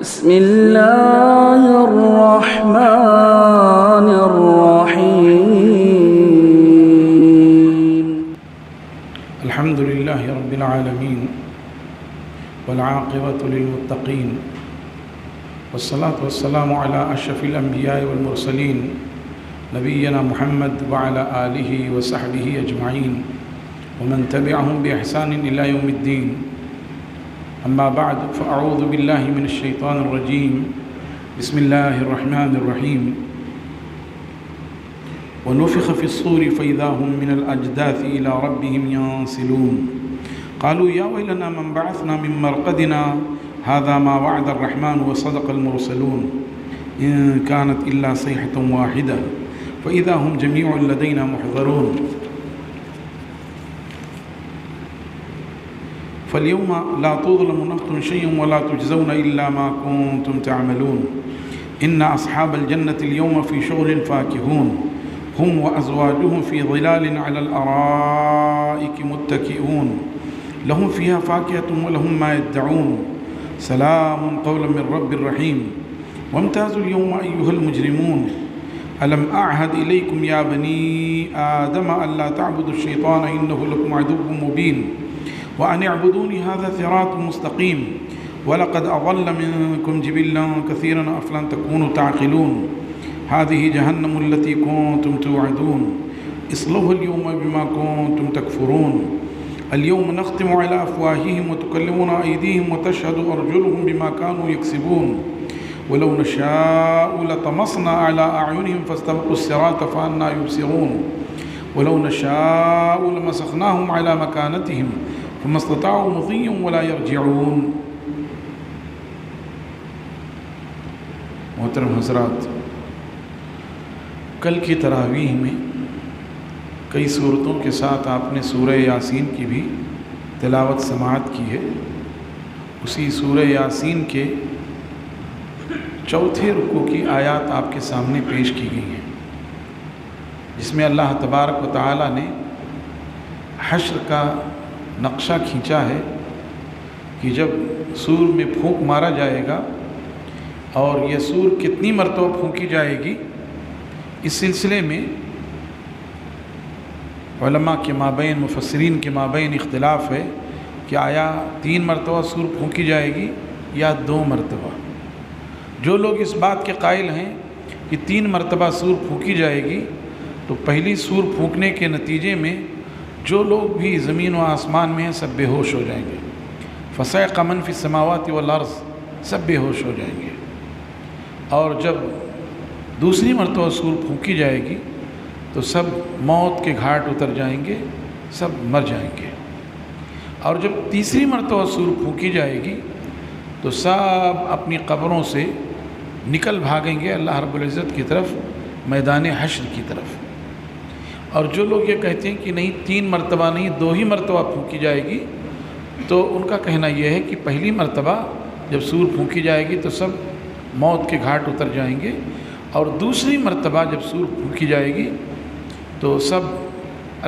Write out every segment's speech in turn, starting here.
بسم الله الرحمن الرحيم. الحمد لله رب العالمين والعاقبة للمتقين والصلاة والسلام على أشرف الأنبياء والمرسلين نبينا محمد وعلى آله وصحبه أجمعين ومن تبعهم بإحسان إلى يوم الدين. أما بعد فأعوذ بالله من الشيطان الرجيم. بسم الله الرحمن الرحيم. ونفخ في الصور فإذا هم من الأجداث إلى ربهم ينسلون قالوا يا ويلنا من بعثنا من مرقدنا هذا ما وعد الرحمن وصدق المرسلون إن كانت إلا صيحة واحدة فإذا هم جميع لدينا محضرون. فاليوم لا تظلم نفس شيئا ولا تجزون إلا ما كنتم تعملون إن أصحاب الجنة اليوم في شغل فاكهون هم وأزواجهم في ظلال على الأرائك متكئون لهم فيها فاكهة ولهم ما يدعون سلام قولا من رب رحيم. وامتازوا اليوم أيها المجرمون ألم أعهد إليكم يا بني آدم ألا تعبدوا الشيطان إنه لكم عدو مبين وأن اعبدوني هذا صراط مستقيم ولقد أضل منكم جبلا كثيرا أفلا تكونوا تعقلون هذه جهنم التي كنتم توعدون اصلوها اليوم بما كنتم تكفرون اليوم نختم على أفواههم وتكلمنا أيديهم وتشهد أرجلهم بما كانوا يكسبون ولو نشاء لطمسنا على أعينهم فاستبقوا الصراط فأنى يبصرون ولو نشاء لمسخناهم على مكانتهم فما استطاعوا مضيا ولا يرجعون. محترم حضرات، کل کی تراویح میں کئی صورتوں کے ساتھ آپ نے سورہ یاسین کی بھی تلاوت سماعت کی ہے. اسی سورہ یاسین کے چوتھے رکوع کی آیات آپ کے سامنے پیش کی گئی ہیں، جس میں اللہ تبارک و تعالی نے حشر کا نقشہ کھینچا ہے کہ جب سور میں پھونک مارا جائے گا اور یہ سور کتنی مرتبہ پھونکی جائے گی. اس سلسلے میں علماء کے مابین، مفسرین کے مابین اختلاف ہے کہ آیا 3 مرتبہ سور پھونکی جائے گی یا 2 مرتبہ. جو لوگ اس بات کے قائل ہیں کہ 3 مرتبہ سور پھونکی جائے گی تو پہلی سور پھونکنے کے نتیجے میں جو لوگ بھی زمین و آسمان میں ہیں سب بے ہوش ہو جائیں گے. فصیق من فی السماوات والارض، سب بے ہوش ہو جائیں گے. اور جب دوسری مرتبہ سور پھونکی جائے گی تو سب موت کے گھاٹ اتر جائیں گے، سب مر جائیں گے. اور جب تیسری مرتبہ سور پھونکی جائے گی تو سب اپنی قبروں سے نکل بھاگیں گے اللہ رب العزت کی طرف، میدان حشر کی طرف. اور جو لوگ یہ کہتے ہیں کہ نہیں 3 مرتبہ نہیں 2 ہی مرتبہ پھونکی جائے گی، تو ان کا کہنا یہ ہے کہ پہلی مرتبہ جب سور پھونکی جائے گی تو سب موت کے گھاٹ اتر جائیں گے، اور دوسری مرتبہ جب سور پھونکی جائے گی تو سب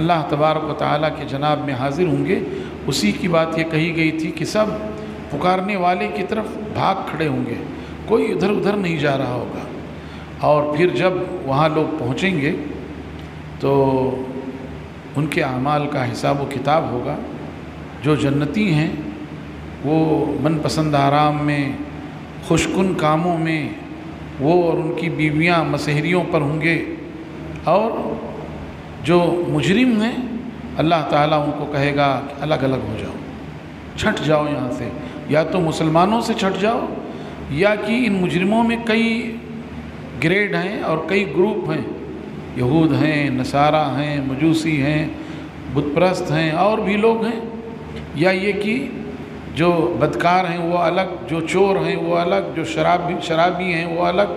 اللہ تبارک و تعالیٰ کے جناب میں حاضر ہوں گے. اسی کی بات یہ کہی گئی تھی کہ سب پکارنے والے کی طرف بھاگ کھڑے ہوں گے، کوئی ادھر ادھر نہیں جا رہا ہوگا. اور پھر جب وہاں لوگ پہنچیں گے تو ان کے اعمال کا حساب و کتاب ہوگا. جو جنتی ہیں وہ من پسند آرام میں، خوشکن کاموں میں وہ اور ان کی بیویاں مسحریوں پر ہوں گے، اور جو مجرم ہیں اللہ تعالیٰ ان کو کہے گا کہ الگ الگ ہو جاؤ، چھٹ جاؤ یہاں سے. یا تو مسلمانوں سے چھٹ جاؤ، یا کہ ان مجرموں میں کئی گریڈ ہیں اور کئی گروپ ہیں، یہود ہیں، نصارہ ہیں، مجوسی ہیں، بت پرست ہیں، اور بھی لوگ ہیں. یا یہ کہ جو بدکار ہیں وہ الگ، جو چور ہیں وہ الگ، جو شرابی ہیں وہ الگ،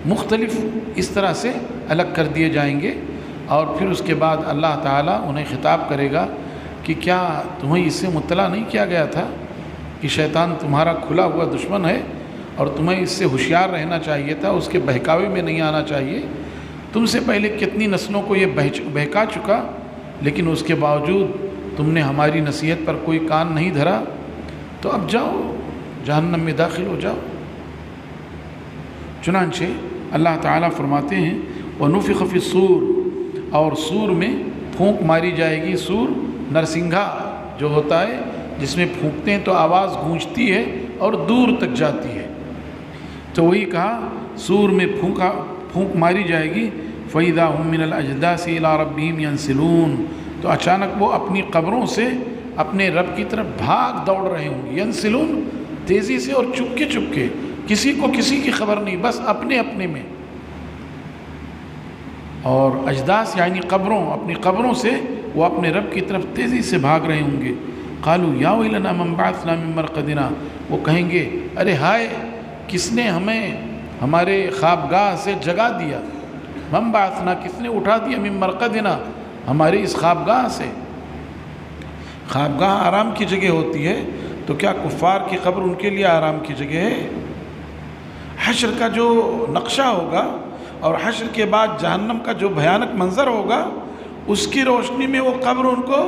مختلف اس طرح سے الگ کر دیے جائیں گے. اور پھر اس کے بعد اللہ تعالیٰ انہیں خطاب کرے گا کہ کیا تمہیں اس سے مطلع نہیں کیا گیا تھا کہ شیطان تمہارا کھلا ہوا دشمن ہے اور تمہیں اس سے ہوشیار رہنا چاہیے تھا، اس کے بہکاوے میں نہیں آنا چاہیے. تم سے پہلے کتنی نسلوں کو یہ بہکا چکا، لیکن اس کے باوجود تم نے ہماری نصیحت پر کوئی کان نہیں دھرا. تو اب جاؤ جہنم میں داخل ہو جاؤ. چنانچہ اللہ تعالیٰ فرماتے ہیں وَنُفِخَ فِي الصُّورِ، اور سور میں پھونک ماری جائے گی۔ سور نرسنگھا جو ہوتا ہے جس میں پھونکتے ہیں تو آواز گونجتی ہے اور دور تک جاتی ہے، تو وہی کہا سور میں پھونک ماری جائے گی۔ فَإِذَا هُم مِّنَ الْأَجْدَاثِ إِلَىٰ رَبِّهِمْ يَنْسِلُونَ، تو اچانک وہ اپنی قبروں سے اپنے رب کی طرف بھاگ دوڑ رہے ہوں گے۔ ینسلون، تیزی سے اور چپکے چپکے، کسی کو کسی کی خبر نہیں، بس اپنے اپنے میں۔ اور اجداث یعنی قبروں، اپنی قبروں سے وہ اپنے رب کی طرف تیزی سے بھاگ رہے ہوں گے۔ قالوا یا ویلنا من بعثنا من مرقدنا، وہ کہیں گے ارے ہائے، کس نے ہمیں ہمارے خوابگاہ سے جگا دیا۔ من بعثنا، کس نے اٹھا دیا، من مرقدنا، ہمارے اس خوابگاہ سے۔ خوابگاہ آرام کی جگہ ہوتی ہے، تو کیا کفار کی قبر ان کے لیے آرام کی جگہ ہے؟ حشر کا جو نقشہ ہوگا اور حشر کے بعد جہنم کا جو بھیانک منظر ہوگا، اس کی روشنی میں وہ قبر ان کو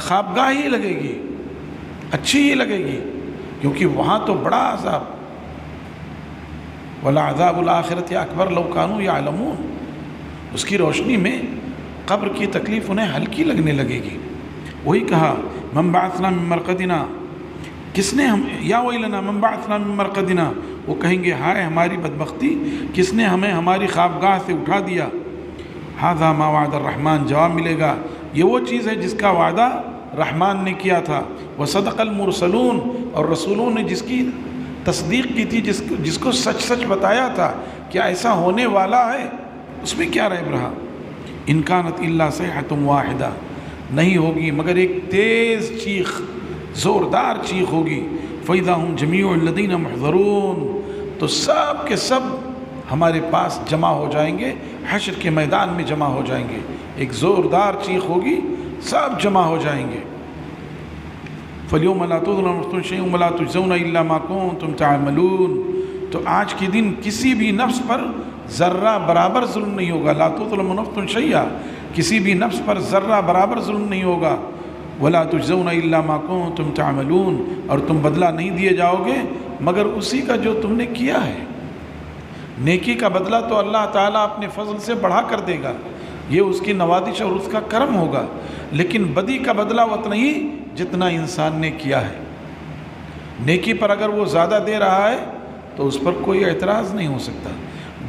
خوابگاہ ہی لگے گی، اچھی ہی لگے گی، کیونکہ وہاں تو بڑا عذاب۔ وَلَعَذَابُ الْآخِرَةِ أَكْبَرُ لَوْ كَانُوا يَعْلَمُونَ، اس کی روشنی میں قبر کی تکلیف انہیں ہلکی لگنے لگے گی۔ وہی کہا من بعثنا من مرقدنا، کس نے ہم، یا ویلنا من بعثنا من مرقدنا، وہ کہیں گے ہائے ہماری بدبختی، کس نے ہمیں ہماری خوابگاہ سے اٹھا دیا۔ ھذا ما وعد الرحمن، جواب ملے گا یہ وہ چیز ہے جس کا وعدہ رحمان نے کیا تھا۔ وصدق المرسلون، اور رسولوں نے جس کی تصدیق کی تھی، جس کو سچ سچ بتایا تھا کہ ایسا ہونے والا ہے، اس میں کیا ریب رہا۔ ان کانت الا صیحۃ واحدہ، نہیں ہوگی مگر ایک تیز چیخ، زوردار چیخ ہوگی۔ فَإِذَا هُمْ جَمِيعُ الَّذِينَ مُحْضَرُونَ، تو سب کے سب ہمارے پاس جمع ہو جائیں گے، حشر کے میدان میں جمع ہو جائیں گے۔ ایک زوردار چیخ ہوگی، سب جمع ہو جائیں گے۔ فَالْيَوْمَ لَا تُظْلَمُ نَفْسٌ شَيْئًا وَلَا تُجْزَوْنَ إِلَّا مَا كُنتُمْ تَعْمَلُونَ، تو آج کے دن کسی بھی نفس پر ذرہ برابر ظلم نہیں ہوگا۔ لا تظلم نفس شیئا، کسی بھی نفس پر ذرہ برابر ظلم نہیں ہوگا۔ وَلَا تُجْزَوْنَ إِلَّا مَا كُنتُمْ تَعْمَلُونَ، اور تم بدلہ نہیں دیے جاؤ گے مگر اسی کا جو تم نے کیا ہے۔ نیکی کا بدلہ تو اللہ تعالیٰ اپنے فضل سے بڑھا کر دے گا، یہ اس کی نوازش اور اس کا کرم ہوگا، لیکن بدی کا بدلہ اتنا ہی جتنا انسان نے کیا ہے۔ نیکی پر اگر وہ زیادہ دے رہا ہے تو اس پر کوئی اعتراض نہیں ہو سکتا،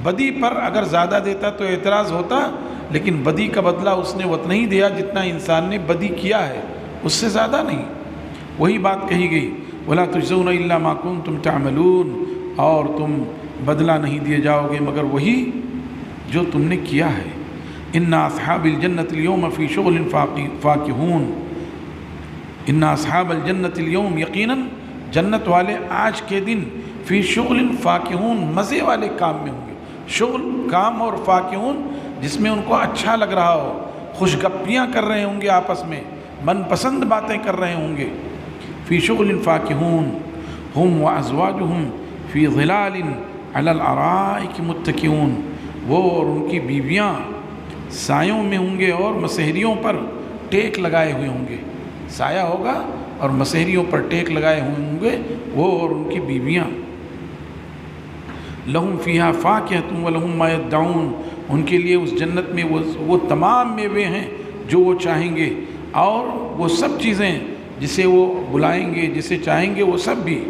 بدی پر اگر زیادہ دیتا تو اعتراض ہوتا، لیکن بدی کا بدلہ اس نے اتنا ہی دیا جتنا انسان نے بدی کیا ہے، اس سے زیادہ نہیں۔ وہی بات کہی گئی وَلَا تُجْزَوْنَ إِلَّا مَا كُنتُمْ تَعْمَلُونَ، اور تم بدلہ نہیں دیے جاؤ گے مگر وہی جو تم نے کیا ہے۔ إِنَّ أَصْحَابَ الْجَنَّةِ الْيَوْمَ فِي شُغْلٍ فَاكِهُونَ، إِنَّ أَصْحَابَ الْجَنَّةِ الْيَوْمَ، یقیناً جنت والے آج کے دن فی شغل فاکہون، مزے والے کام میں ہوں گے۔ شغل کام، اور فاکہون جس میں ان کو اچھا لگ رہا ہو، خوش گپیاں کر رہے ہوں گے، آپس میں من پسند باتیں کر رہے ہوں گے۔ فی شغل فاکہون ہم وازواجہم فی ظلال علی الارائک متکئون، وہ اور ان کی بیویاں سایوں میں ہوں گے اور مسہریوں پر ٹیک لگائے ہوئے ہوں گے۔ سایہ ہوگا اور مسہریوں پر ٹیک لگائے ہوئے ہوں گے وہ اور ان کی بیویاں۔ لہم فیہا فاکہۃ ولہم ما یدعون، ان کے لیے اس جنت میں وہ تمام میوے ہیں جو وہ چاہیں گے، اور وہ سب چیزیں جسے وہ بلائیں گے، جسے چاہیں گے وہ سب بھی۔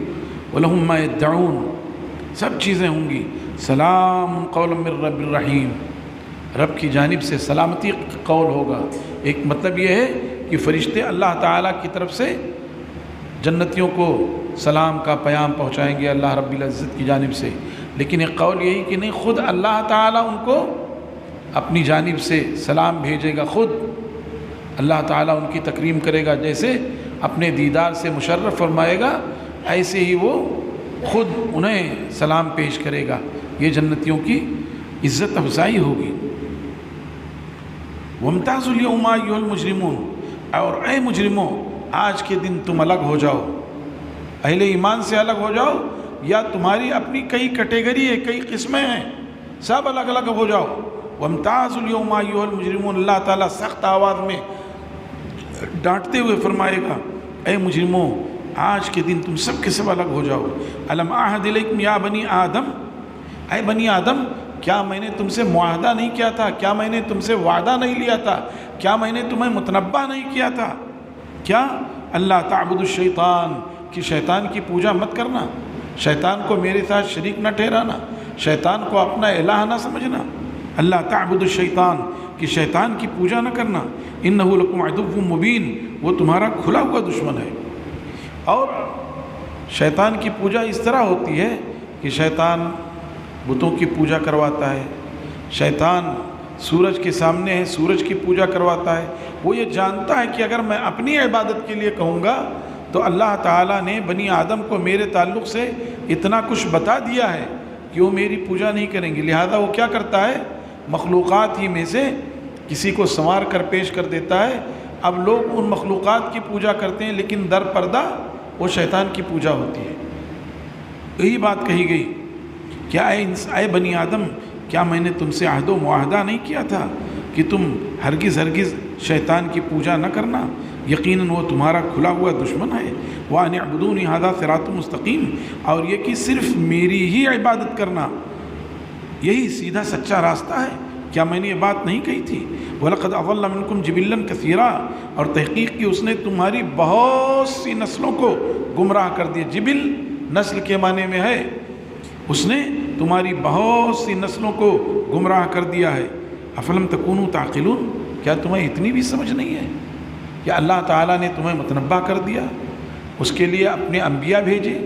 ولہم ما یدعون، سب چیزیں ہوں گی۔ سلام قولا من رب الرحیم، رب کی جانب سے سلامتی قول ہوگا۔ ایک مطلب یہ ہے کہ فرشتے اللہ تعالیٰ کی طرف سے جنتیوں کو سلام کا پیام پہنچائیں گے اللہ رب العزت کی جانب سے، لیکن ایک قول یہی کہ نہیں، خود اللہ تعالیٰ ان کو اپنی جانب سے سلام بھیجے گا، خود اللہ تعالیٰ ان کی تکریم کرے گا، جیسے اپنے دیدار سے مشرف فرمائے گا ایسے ہی وہ خود انہیں سلام پیش کرے گا۔ یہ جنتیوں کی عزت افزائی ہوگی۔ وَامْتَازُوا الْيَوْمَ أَيُّهَا الْمُجْرِمُونَ، اور اے مجرموں آج کے دن تم الگ ہو جاؤ، اہل ایمان سے الگ ہو جاؤ، یا تمہاری اپنی کئی کیٹیگری ہے، کئی قسمیں ہیں، سب الگ الگ ہو جاؤ۔ وَامْتَازُوا الْيَوْمَ أَيُّهَا الْمُجْرِمُونَ، اللہ تعالیٰ سخت آواز میں ڈانٹتے ہوئے فرمائے گا اے مجرموں آج کے دن تم سب کے سب الگ ہو جاؤ۔ أَلَمْ أَعْهَدْ إِلَيْكُمْ يَا بَنِي آدم، اے بنی آدم کیا میں نے تم سے معاہدہ نہیں کیا تھا؟ کیا میں نے تم سے وعدہ نہیں لیا تھا؟ کیا میں نے تمہیں متنبہ نہیں کیا تھا؟ کیا اللہ تعبد الشیطان کہ شیطان کی پوجا مت کرنا، شیطان کو میرے ساتھ شریک نہ ٹھہرانا، شیطان کو اپنا الہ نہ سمجھنا۔ اللہ تعبد الشیطان کہ شیطان کی پوجا نہ کرنا، انہ لکم عدو مبین وہ تمہارا کھلا ہوا دشمن ہے۔ اور شیطان کی پوجا اس طرح ہوتی ہے کہ شیطان بتوں کی پوجا کرواتا ہے، شیطان سورج کے سامنے ہے سورج کی پوجا کرواتا ہے۔ وہ یہ جانتا ہے کہ اگر میں اپنی عبادت کے لیے کہوں گا تو اللہ تعالیٰ نے بنی آدم کو میرے تعلق سے اتنا کچھ بتا دیا ہے کہ وہ میری پوجا نہیں کریں گے، لہذا وہ کیا کرتا ہے؟ مخلوقات ہی میں سے کسی کو سنوار کر پیش کر دیتا ہے۔ اب لوگ ان مخلوقات کی پوجا کرتے ہیں لیکن در پردہ وہ شیطان کی پوجا ہوتی ہے۔ یہی بات کہی گئی کہ اے بنی آدم کیا میں نے تم سے عہد و معاہدہ نہیں کیا تھا کہ تم ہرگز شیطان کی پوجا نہ کرنا، یقیناً وہ تمہارا کھلا ہوا دشمن ہے۔ وَأَنِ اعْبُدُونِ هَذَا صِرَاطٌ مُسْتَقِيمٌ اور یہ کہ صرف میری ہی عبادت کرنا یہی سیدھا سچا راستہ ہے۔ کیا میں نے یہ بات نہیں کہی تھی؟ وَلَقَدْ أَضَلَّ مِنْكُمْ جِبِلًّا كَثِيرًا اور تحقیق کی اس نے تمہاری بہت سی نسلوں کو گمراہ کر دیا۔ جبل نسل کے معنی میں ہے، اس نے تمہاری بہت سی نسلوں کو گمراہ کر دیا ہے۔ افلم تکونوا تعقلون کیا تمہیں اتنی بھی سمجھ نہیں ہے کہ اللہ تعالیٰ نے تمہیں متنبہ کر دیا، اس کے لیے اپنے انبیاء بھیجے،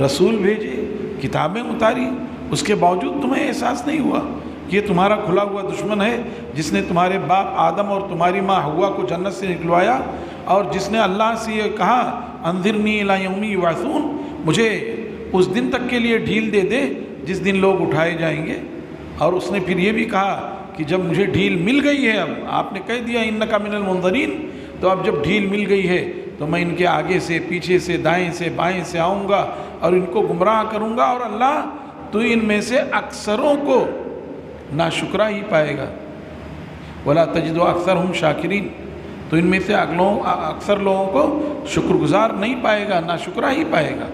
رسول بھیجے، کتابیں اتاری، اس کے باوجود تمہیں احساس نہیں ہوا کہ یہ تمہارا کھلا ہوا دشمن ہے جس نے تمہارے باپ آدم اور تمہاری ماں حوا کو جنت سے نکلوایا، اور جس نے اللہ سے یہ کہا انذرنی الی یوم یبعثون مجھے اس دن تک کے لیے ڈھیل دے دے جس دن لوگ اٹھائے جائیں گے۔ اور اس نے پھر یہ بھی کہا کہ جب مجھے ڈھیل مل گئی ہے، اب آپ نے کہہ دیا انک من المنظرین، تو اب جب ڈھیل مل گئی ہے تو میں ان کے آگے سے پیچھے سے دائیں سے بائیں سے آؤں گا اور ان کو گمراہ کروں گا، اور اللہ تو ان میں سے اکثروں کو ناشکرا ہی پائے گا۔ ولا تجد اکثرهم شاکرین تو ان میں سے اکثر لوگوں کو شکر گزار نہیں پائے گا، ناشکرا ہی پائے گا۔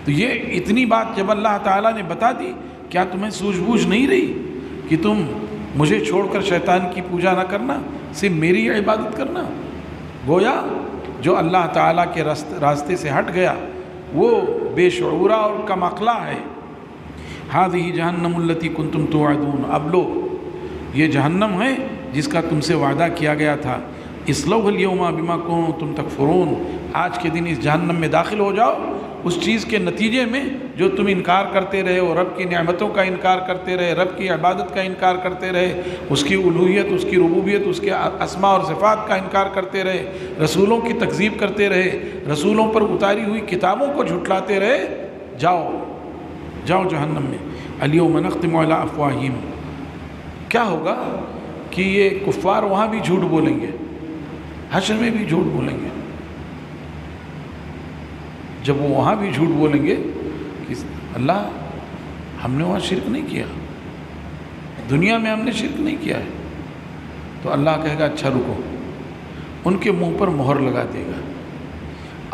تو یہ اتنی بات جب اللہ تعالیٰ نے بتا دی، کیا تمہیں سوجھ بوجھ نہیں رہی کہ تم مجھے چھوڑ کر شیطان کی پوجا نہ کرنا، صرف میری عبادت کرنا؟ گویا جو اللہ تعالیٰ کے راستے سے ہٹ گیا وہ بے شعورہ اور کم عقلہ ہے۔ ہذہ جہنم التی کنتم توعدون اب لو یہ جہنم ہے جس کا تم سے وعدہ کیا گیا تھا۔ اصلوہ اليوم بما کنتم تکفرون آج کے دن اس جہنم میں داخل ہو جاؤ اس چیز کے نتیجے میں جو تم انکار کرتے رہے ہو، رب کی نعمتوں کا انکار کرتے رہے، رب کی عبادت کا انکار کرتے رہے، اس کی الوہیت، اس کی ربوبیت، اس کے اسماء اور صفات کا انکار کرتے رہے، رسولوں کی تکذیب کرتے رہے، رسولوں پر اتاری ہوئی کتابوں کو جھٹلاتے رہے، جاؤ جاؤ جہنم میں۔ الیوم نختم علی افواہہم کیا ہوگا کہ یہ کفار وہاں بھی جھوٹ بولیں گے، حشر میں بھی جھوٹ بولیں گے۔ جب وہ وہاں بھی جھوٹ بولیں گے کہ اللہ ہم نے وہاں شرک نہیں کیا، دنیا میں ہم نے شرک نہیں کیا ہے، تو اللہ کہے گا اچھا رکو، ان کے منہ پر مہر لگا دے گا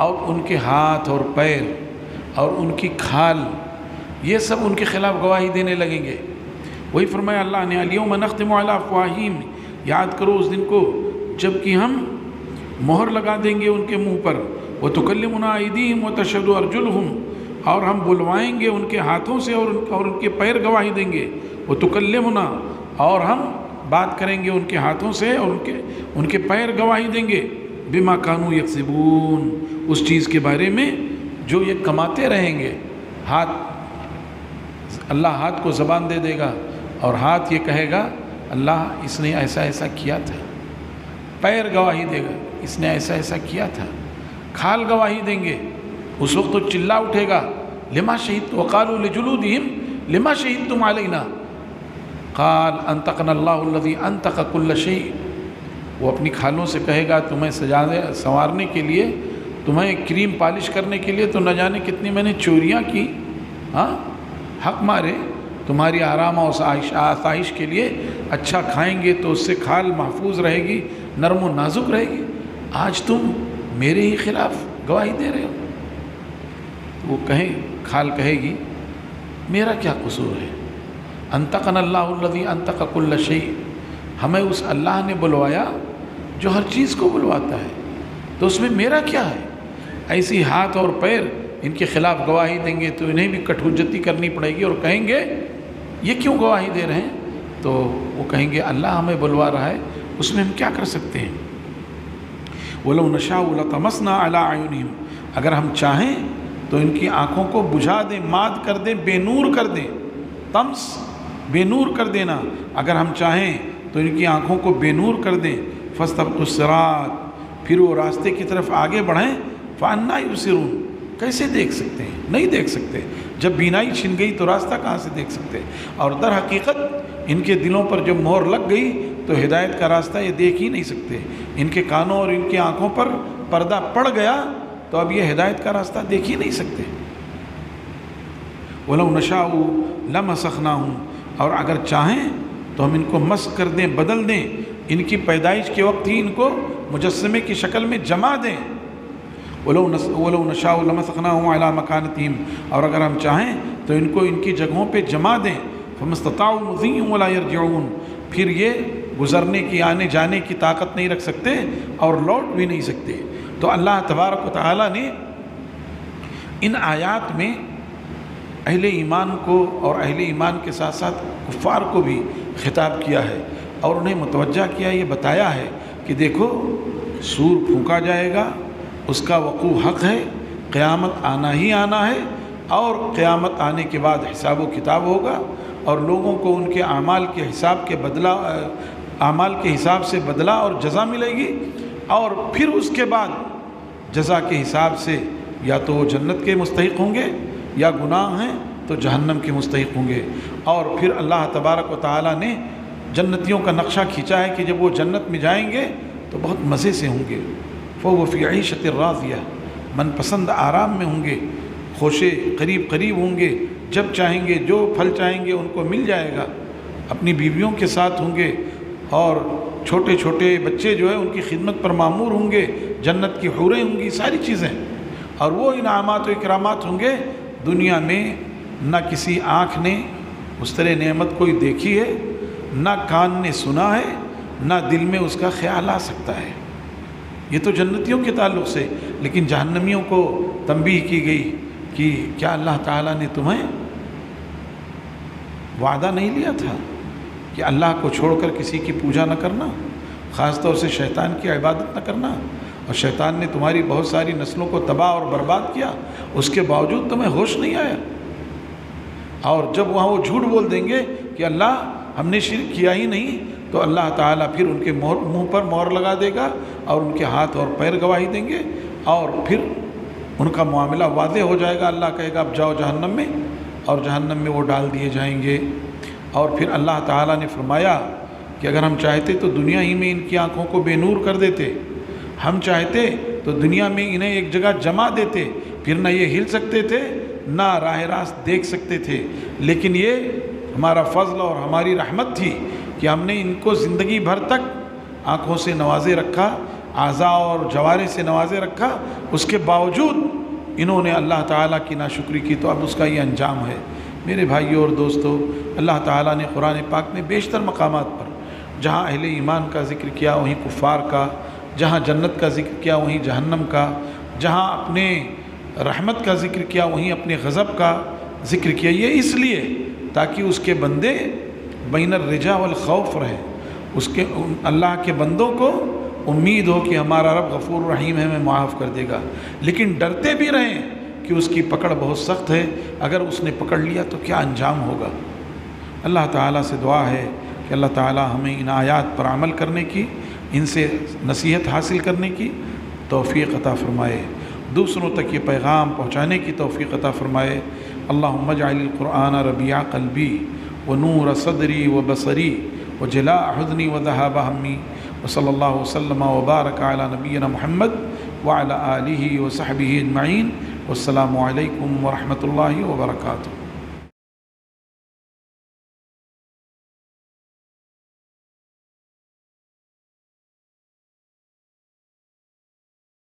اور ان کے ہاتھ اور پیر اور ان کی کھال یہ سب ان کے خلاف گواہی دینے لگیں گے۔ وہی فرمایا اللہ نے الیوم نختم علی افواہہم یاد کرو اس دن کو جب کہ ہم مہر لگا دیں گے ان کے منہ پر، وتکلمنا ایدیہم وتشہد ارجلہم اور ہم بلوائیں گے ان کے ہاتھوں سے اور ان کے پیر گواہی دیں گے، وتکلمنا اور ہم بات کریں گے ان کے ہاتھوں سے اور ان کے پیر گواہی دیں گے، بما کانوا یکسبون اس چیز کے بارے میں جو یہ کماتے رہیں گے۔ ہاتھ اللہ ہاتھ کو زبان دے دے گا اور ہاتھ یہ کہے گا اللہ اس نے ایسا ایسا کیا تھا، پیر گواہی دے گا اس نے ایسا ایسا کیا تھا، کھال گواہی دیں گے۔ اس وقت تو چلا اٹھے گا لما شہدتم وقالوا لجلودہم لما شہدتم علینا قال انطقنا اللہ الذی انطق کل شیء وہ اپنی کھالوں سے کہے گا تمہیں سجانے سنوارنے کے لیے، تمہیں کریم پالش کرنے کے لیے تو نہ جانے کتنی میں نے چوریاں کی، ہاں حق مارے تمہاری آرام اور آسائش کے لیے اچھا کھائیں گے تو اس سے کھال محفوظ رہے گی، نرم و نازک رہے گی، آج تم میرے ہی خلاف گواہی دے رہے ہو۔ وہ کھال کہے گی میرا کیا قصور ہے؟ انطقنا اللہ الذی انطق کل شیء، ہمیں اس اللہ نے بلوایا جو ہر چیز کو بلواتا ہے، تو اس میں میرا کیا ہے؟ ایسی ہاتھ اور پیر ان کے خلاف گواہی دیں گے تو انہیں بھی کٹ حجتی کرنی پڑے گی، اور کہیں گے یہ کیوں گواہی دے رہے ہیں؟ تو وہ کہیں گے اللہ ہمیں بلوا رہا ہے، اس میں ہم کیا کر سکتے ہیں؟ وَلَوْ نَشَاءُ لَطَمَسْنَا عَلَىٰ أَعْيُنِهِمْ، اگر ہم چاہیں تو ان کی آنکھوں کو بجھا دیں، ماد کر دیں، بے نور کر دیں۔ طمس بے نور کر دینا، اگر ہم چاہیں تو ان کی آنکھوں کو بے نور کر دیں۔ فَاسْتَبْقُوا الصِّرَاطَ، پھر وہ راستے کی طرف آگے بڑھیں۔ فَأَنَّىٰ يُبْصِرُونَ، کیسے دیکھ سکتے ہیں؟ نہیں دیکھ سکتے۔ جب بینائی چھن گئی تو راستہ کہاں سے دیکھ سکتے؟ اور در حقیقت ان کے دلوں پر جب مہر لگ گئی تو ہدایت کا راستہ یہ دیکھ ہی نہیں سکتے۔ ان کے کانوں اور ان کی آنکھوں پر پردہ پڑ گیا تو اب یہ ہدایت کا راستہ دیکھ ہی نہیں سکتے۔ وَلَوْ نَشَاءُ لَمَسَخْنَاهُمْ، اور اگر چاہیں تو ہم ان کو مسخ کر دیں، بدل دیں، ان کی پیدائش کے وقت ہی ان کو مجسمے کی شکل میں جما دیں۔ وَلَوْ نَشَاءُ لَمَسَخْنَاهُمْ عَلَىٰ مَكَانَتِهِمْ، اور اگر ہم چاہیں تو ان کو ان کی جگہوں پہ جما دیں۔ فَمَا اسْتَطَاعُوا مُضِيًّا وَلَا يَرْجِعُونَ، پھر یہ گزرنے کی، آنے جانے کی طاقت نہیں رکھ سکتے اور لوٹ بھی نہیں سکتے۔ تو اللہ تبارک و تعالیٰ نے ان آیات میں اہل ایمان کو اور اہل ایمان کے ساتھ ساتھ کفار کو بھی خطاب کیا ہے، اور انہیں متوجہ کیا، یہ بتایا ہے کہ دیکھو سور پھونکا جائے گا، اس کا وقوع حق ہے، قیامت آنا ہی آنا ہے، اور قیامت آنے کے بعد حساب و کتاب ہوگا، اور لوگوں کو ان کے اعمال کے حساب کے بدلہ، اعمال کے حساب سے بدلہ اور جزا ملے گی، اور پھر اس کے بعد جزا کے حساب سے یا تو وہ جنت کے مستحق ہوں گے، یا گناہ ہیں تو جہنم کے مستحق ہوں گے۔ اور پھر اللہ تبارک و تعالیٰ نے جنتیوں کا نقشہ کھینچا ہے کہ جب وہ جنت میں جائیں گے تو بہت مزے سے ہوں گے۔ فَهُوَ فِي عِيشَةٍ رَاضِيَةٍ، من پسند آرام میں ہوں گے، خوشے قریب قریب ہوں گے، جب چاہیں گے جو پھل چاہیں گے ان کو مل جائے گا، اپنی بیویوں کے ساتھ ہوں گے، اور چھوٹے چھوٹے بچے جو ہیں ان کی خدمت پر معمور ہوں گے، جنت کی حوریں ہوں گی، ساری چیزیں، اور وہ انعامات و اکرامات ہوں گے۔ دنیا میں نہ کسی آنکھ نے اس طرح نعمت کوئی دیکھی ہے، نہ کان نے سنا ہے، نہ دل میں اس کا خیال آ سکتا ہے۔ یہ تو جنتیوں کے تعلق سے، لیکن جہنمیوں کو تنبیہ کی گئی کہ کیا اللہ تعالیٰ نے تمہیں وعدہ نہیں لیا تھا کہ اللہ کو چھوڑ کر کسی کی پوجا نہ کرنا، خاص طور سے شیطان کی عبادت نہ کرنا، اور شیطان نے تمہاری بہت ساری نسلوں کو تباہ اور برباد کیا، اس کے باوجود تمہیں ہوش نہیں آیا؟ اور جب وہاں وہ جھوٹ بول دیں گے کہ اللہ ہم نے شرک کیا ہی نہیں، تو اللہ تعالیٰ پھر ان کے منہ پر مہر لگا دے گا، اور ان کے ہاتھ اور پیر گواہی دیں گے، اور پھر ان کا معاملہ واضح ہو جائے گا۔ اللہ کہے گا اب جاؤ جہنم میں، اور جہنم میں وہ ڈال دیے جائیں گے۔ اور پھر اللہ تعالیٰ نے فرمایا کہ اگر ہم چاہتے تو دنیا ہی میں ان کی آنکھوں کو بے نور کر دیتے، ہم چاہتے تو دنیا میں انہیں ایک جگہ جما دیتے، پھر نہ یہ ہل سکتے تھے نہ راہ راست دیکھ سکتے تھے، لیکن یہ ہمارا فضل اور ہماری رحمت تھی کہ ہم نے ان کو زندگی بھر تک آنکھوں سے نوازے رکھا، اعضاء اور جوارح سے نوازے رکھا، اس کے باوجود انہوں نے اللہ تعالیٰ کی ناشکری کی، تو اب اس کا یہ انجام ہے۔ میرے بھائیوں اور دوستو، اللہ تعالیٰ نے قرآن پاک میں بیشتر مقامات پر جہاں اہل ایمان کا ذکر کیا وہیں کفار کا، جہاں جنت کا ذکر کیا وہیں جہنم کا، جہاں اپنے رحمت کا ذکر کیا وہیں اپنے غضب کا ذکر کیا، یہ اس لیے تاکہ اس کے بندے بین الرجا والخوف رہیں، اس کے اللہ کے بندوں کو امید ہو کہ ہمارا رب غفور رحیم ہے، ہمیں معاف کر دے گا، لیکن ڈرتے بھی رہیں کہ اس کی پکڑ بہت سخت ہے، اگر اس نے پکڑ لیا تو کیا انجام ہوگا۔ اللہ تعالیٰ سے دعا ہے کہ اللہ تعالیٰ ہمیں ان آیات پر عمل کرنے کی، ان سے نصیحت حاصل کرنے کی توفیق عطا فرمائے، دوسروں تک یہ پیغام پہنچانے کی توفیق عطا فرمائے۔ اللہم اجعل القرآن ربیع قلبی ونور صدری وبصری وجلاء حزنی وذہاب ہمی، وصلی اللہ وسلم وبارک علی نبینا محمد وعلی آلہ وصحبہ اجمعین، والسلام علیکم ورحمۃ اللہ وبرکاتہ۔